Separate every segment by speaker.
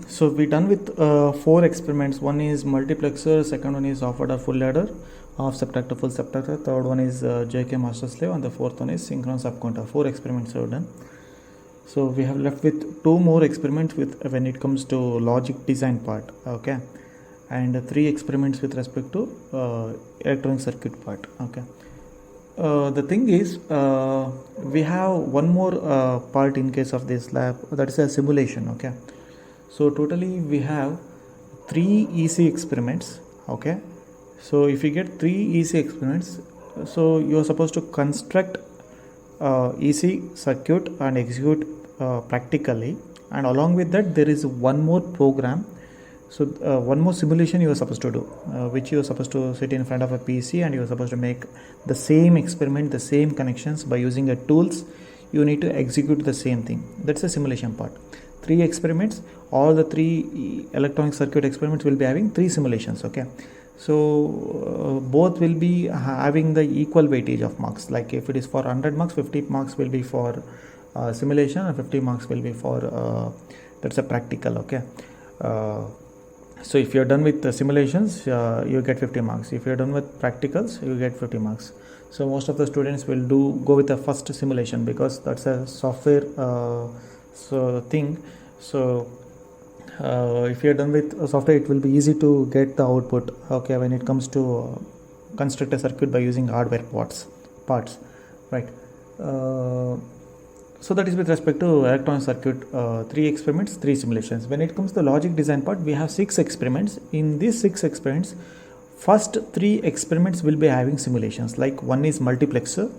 Speaker 1: So we done with 4 experiments. One is multiplexer, second one is half adder full adder, half subtractor full subtractor, third one is JK master slave, and the fourth one is synchronous subcounter. 4 experiments are done. So we have left with 2 more experiments with when it comes to logic design part, okay, and 3 experiments with respect to electronic circuit part, okay. The thing is, we have one more part in case of this lab, that is a simulation, okay. So totally we have 3 EC experiments, okay. So if you get 3 EC experiments, so you are supposed to construct EC circuit and execute practically, and along with that there is one more program. So one more simulation you are supposed to do, which you are supposed to sit in front of a PC and you are supposed to make the same experiment, the same connections by using a tools. You need to execute the same thing. That's the simulation part. 3 experiments, all the 3 electronic circuit experiments will be having 3 simulations, okay. So both will be having the equal weightage of marks. Like if it is for 100 marks, 50 marks will be for simulation and 50 marks will be for that's a practical, okay. So if you're done with the simulations, you get 50 marks. If you're done with practicals, you get 50 marks. So most of the students will go with the first simulation because that's a software thing. So if you're done with software, it will be easy to get the output, okay, when it comes to construct a circuit by using hardware parts, right. So that is with respect to electronic circuit, 3 experiments, 3 simulations. When it comes to the logic design part, we have 6 experiments. In these 6 experiments, first 3 experiments will be having simulations. Like one is multiplexer,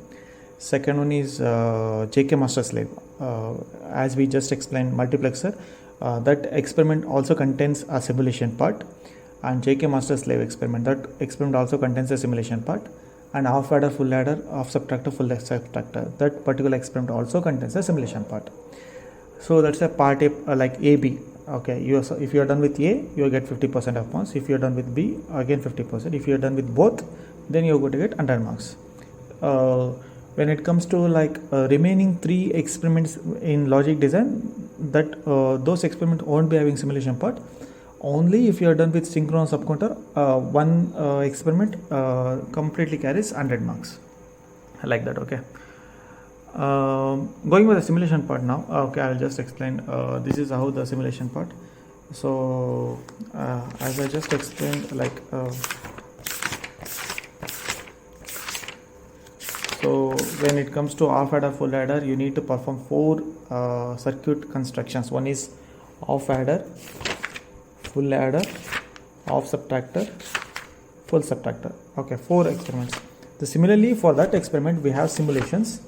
Speaker 1: second one is JK master slave. As we just explained, multiplexer, that experiment also contains a simulation part, and JK master slave experiment, that experiment also contains a simulation part. And half adder, full adder, half subtractor, full subtractor, that particular experiment also contains a simulation part. So that's a part A, like AB, okay. If you are done with A, you will get 50% of marks. If you are done with B, again 50%. If you are done with both, then you are going to get 100 marks. When it comes to like remaining 3 experiments in logic design, that those experiments won't be having simulation part. Only if you are done with synchronous subcounter, one experiment completely carries 100 marks, like that, okay. Going with the simulation part now, okay, I'll just explain. This is how the simulation part. So as I just explained, like so when it comes to half adder, full adder, you need to perform 4 circuit constructions. One is half adder, full adder, half subtractor, full subtractor, okay. 4 experiments. So similarly for that experiment we have simulations.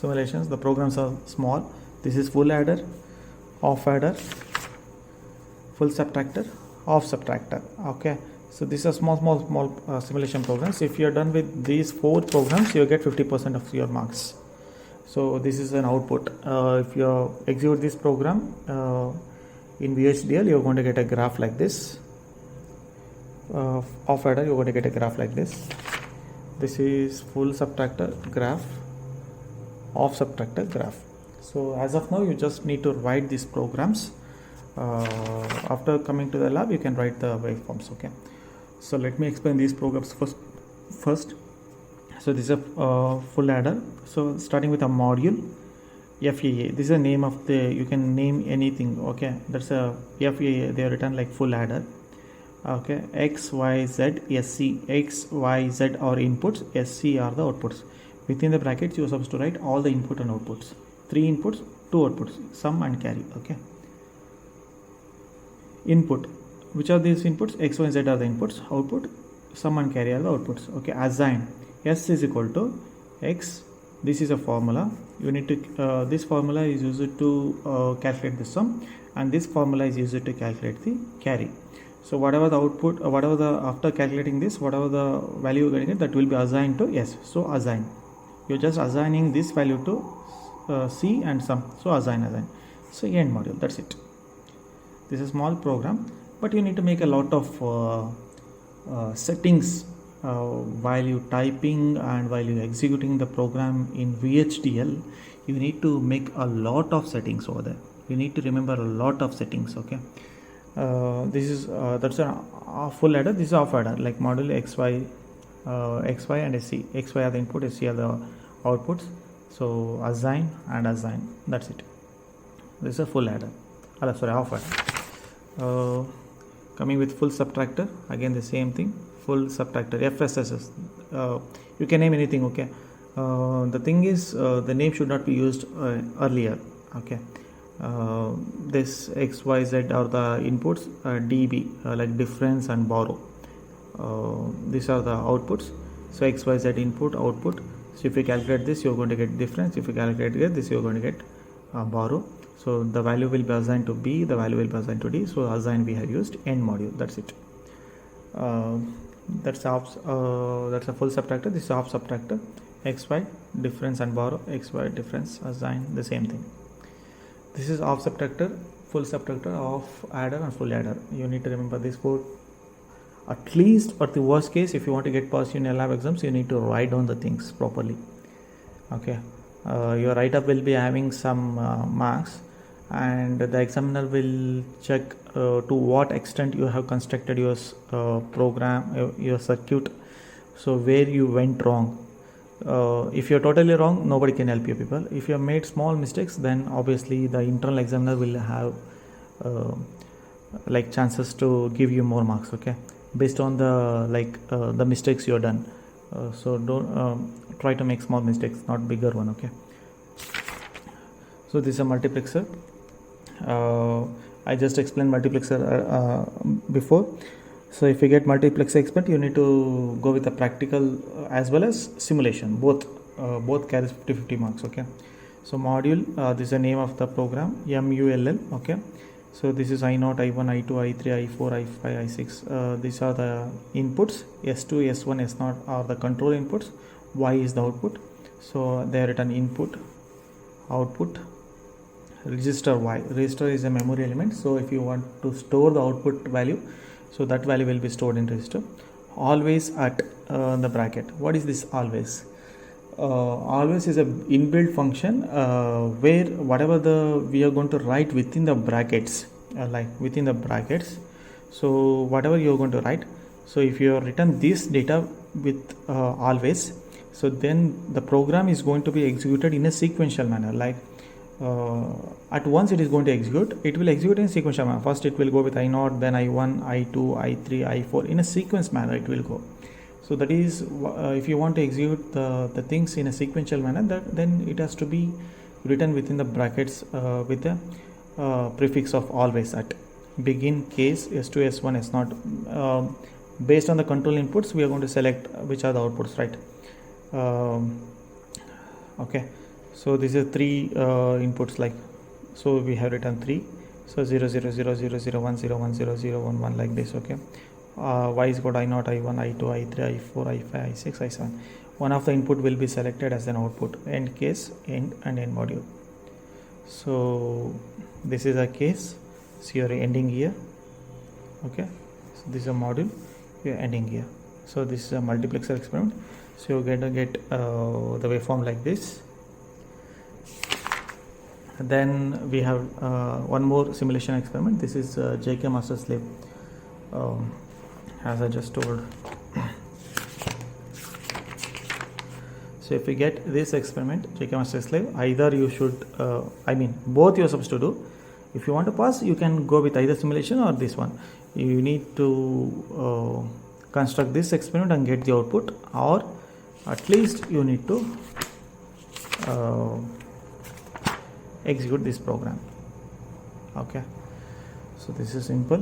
Speaker 1: The programs are small. This is full adder, half adder, full subtractor, half subtractor, okay. So these are small simulation programs. If you are done with these 4 programs, you get 50% of your marks. So this is an output. If you execute this program in VHDL, you're going to get a graph like this. Half adder, you're going to get a graph like this. This is full subtractor graph, half subtractor graph. So as of now, you just need to write these programs. After coming to the lab, you can write the waveforms, okay. So let me explain these programs first. So this is a full adder. So starting with a module, FAA. This is the name of you can name anything, okay. That's a FAA. They are written like full adder, okay. X, Y, Z, SC. X, Y, Z are inputs, SC are the outputs. Within the brackets, you are supposed to write all the input and outputs. 3 inputs, 2 outputs, sum and carry, okay. Input. Which are these inputs? X, Y, Z are the inputs. Output, sum and carry are the outputs, okay. Assign. S is equal to X. This is a formula. You need to this formula is used to calculate the sum, and this formula is used to calculate the carry. So whatever the output, after calculating this, whatever the value you're getting, that will be assigned to S. So assign. You're just assigning this value to C and sum. So assign. So end module. That's it. This is a small program, but you need to make a lot of settings while you typing and while you executing the program in VHDL, you need to make a lot of settings over there. You need to remember a lot of settings. Okay, this is that's a full adder. This is off adder, like module XY, XY and SC. XY are the input, SC are the outputs. So assign and assign. That's it. This is a full adder. Sorry, off adder. Coming with full subtractor, again the same thing. Full subtractor, FSSS. You can name anything. Okay. The thing is, the name should not be used earlier. Okay. This X, Y, Z are the inputs. DB, like difference and borrow. These are the outputs. So X, Y, Z input, output. So if you calculate this, you're going to get difference. If you calculate this, you're going to get borrow. So the value will be assigned to B, the value will be assigned to D. So assign we have used end module. That's it. That's a full subtractor. This is half subtractor. X, Y, difference and borrow. X, Y, difference, assign, the same thing. This is half subtractor, full subtractor, off adder and full adder. You need to remember this code. At least, or the worst case, if you want to get passed in LAB exams, you need to write down the things properly. Okay. Your write-up will be having some marks, and the examiner will check to what extent you have constructed your program, your circuit, so where you went wrong. If you're totally wrong, nobody can help you, people. If you have made small mistakes, then obviously the internal examiner will have like chances to give you more marks. Okay, based on the mistakes you have done. So don't try to make small mistakes, not bigger one. Okay, so this is a multiplexer. I just explained multiplexer before. So if you get multiplexer expert, you need to go with a practical as well as simulation. Both carries 50-50 marks. Okay, so module, this is the name of the program, MULL. Okay, so this is I0, I1, I2, I3, I4, I5, I6. These are the inputs. S2, S1, S0 are the control inputs. Y is the output. So they are written input, output, register Y. Register is a memory element. So if you want to store the output value, so that value will be stored in register. Always at the bracket. What is this always? Always is a inbuilt function where whatever we are going to write within the brackets, like within the brackets. So whatever you are going to write. So if you have written this data with always, so then the program is going to be executed in a sequential manner. Like at once it is going to execute, it will execute in sequential manner. First it will go with I0, then I1, I2, I3, I4. In a sequence manner it will go. So that is, if you want to execute the things in a sequential manner, then it has to be written within the brackets with the prefix of always at. Begin case S2, S1, S0. Based on the control inputs, we are going to select which are the outputs, right? Okay. So these are three inputs, like, so we have written 3. So 0, 0, 0, 0, 0, 1, 0, 1, 0, 0, 1, 1, like this. Okay. Y is got I0, I1, I2, I3, I4, I5, I6, I7. One of the input will be selected as an output. End case, end and end module. So this is a case. So you are ending here. Okay. So this is a module. You are ending here. So this is a multiplexer experiment. So you're going to get the waveform like this. Then we have one more simulation experiment. This is JK master slave, as I just told. So if we get this experiment, JK master slave, either you should, both you're supposed to do. If you want to pass, you can go with either simulation or this one. You need to construct this experiment and get the output, or at least you need to execute this program. Okay, so this is simple.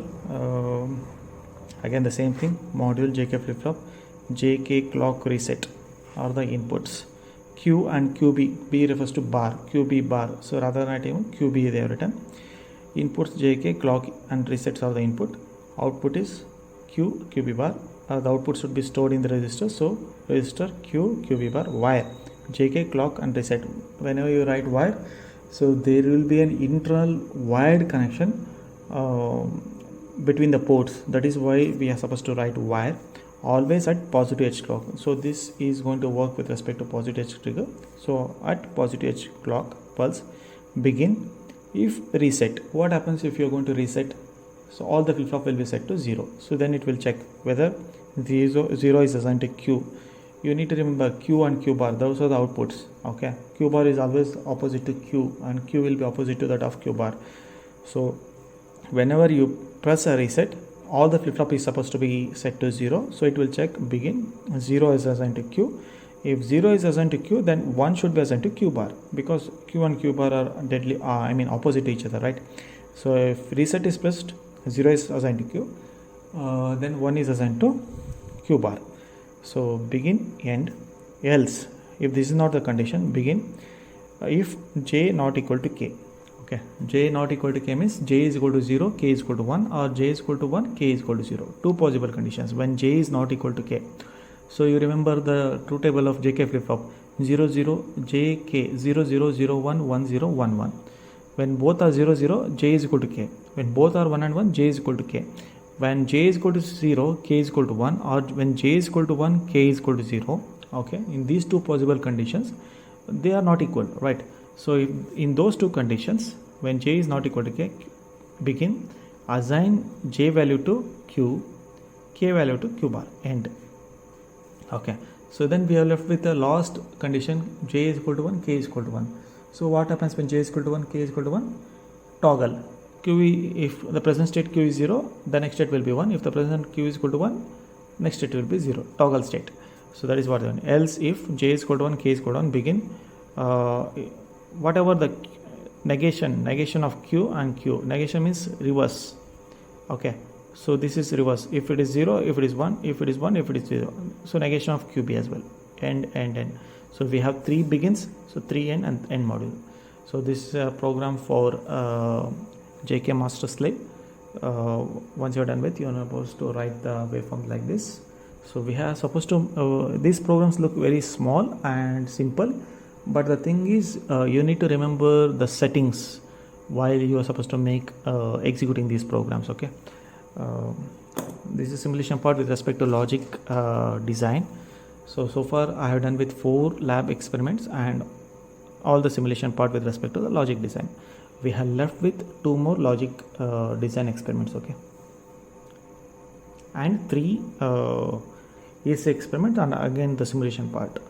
Speaker 1: Again the same thing, module JK flip-flop, JK clock reset are the inputs. Q and QB, B refers to bar, QB bar, so rather than writing QB they have written. Inputs JK clock and resets are the input. Output is Q, QB bar. The output should be stored in the register, so register Q, QB bar. Wire, JK clock and reset. Whenever you write wire, so there will be an internal wired connection between the ports. That is why we are supposed to write wire. always at positive edge clock. So this is going to work with respect to positive edge trigger. So at positive edge clock pulse begin. If reset, what happens if you're going to reset? So all the flip-flop will be set to 0. So then it will check whether 0 is assigned to Q. You need to remember Q and Q bar, those are the outputs. Okay, Q bar is always opposite to Q and Q will be opposite to that of Q bar. So whenever you press a reset, all the flip-flop is supposed to be set to 0. So it will check begin, 0 is assigned to Q. If 0 is assigned to Q, then 1 should be assigned to Q bar, because Q and Q bar are opposite to each other, right? So if reset is pressed, 0 is assigned to Q, then 1 is assigned to Q bar. So begin, end. Else, if this is not the condition, begin if J not equal to K. Okay, J not equal to K means J is equal to 0, K is equal to 1, or J is equal to 1, K is equal to 0. Two possible conditions when J is not equal to K. So you remember the truth table of JK flip-flop, 0 0 JK 0 0 0 1 1 0 1 1. When both are 0 0, J is equal to K. When both are 1 and 1, J is equal to K. When J is equal to 0, K is equal to 1, or when J is equal to 1, K is equal to 0. Okay, in these two possible conditions, they are not equal, right? So if in those two conditions, when J is not equal to K, begin, assign J value to Q, K value to Q bar, end. Okay, so then we are left with the last condition, J is equal to 1, K is equal to 1. So what happens when J is equal to 1, K is equal to 1? Toggle. If the present state Q is 0, the next state will be 1. If the present Q is equal to 1, next state will be 0. Toggle state. So that is what then. Else if J is equal to 1, K is equal to 1, begin whatever the negation of Q and Q. Negation means reverse. Okay. So this is reverse. If it is 0, if it is 1, if it is 1, if it is 0. So negation of QB as well. End. So we have 3 begins, so 3 end and end module. So this is a program for JK master slave. Once you are done with, you are supposed to write the waveform like this. So we have supposed to, these programs look very small and simple, but the thing is you need to remember the settings while you are supposed to make executing these programs. Okay. This is simulation part with respect to logic design. So far I have done with 4 lab experiments and all the simulation part with respect to the logic design. We have left with 2 more logic design experiments. Okay, and 3 ESC experiments, and again the simulation part.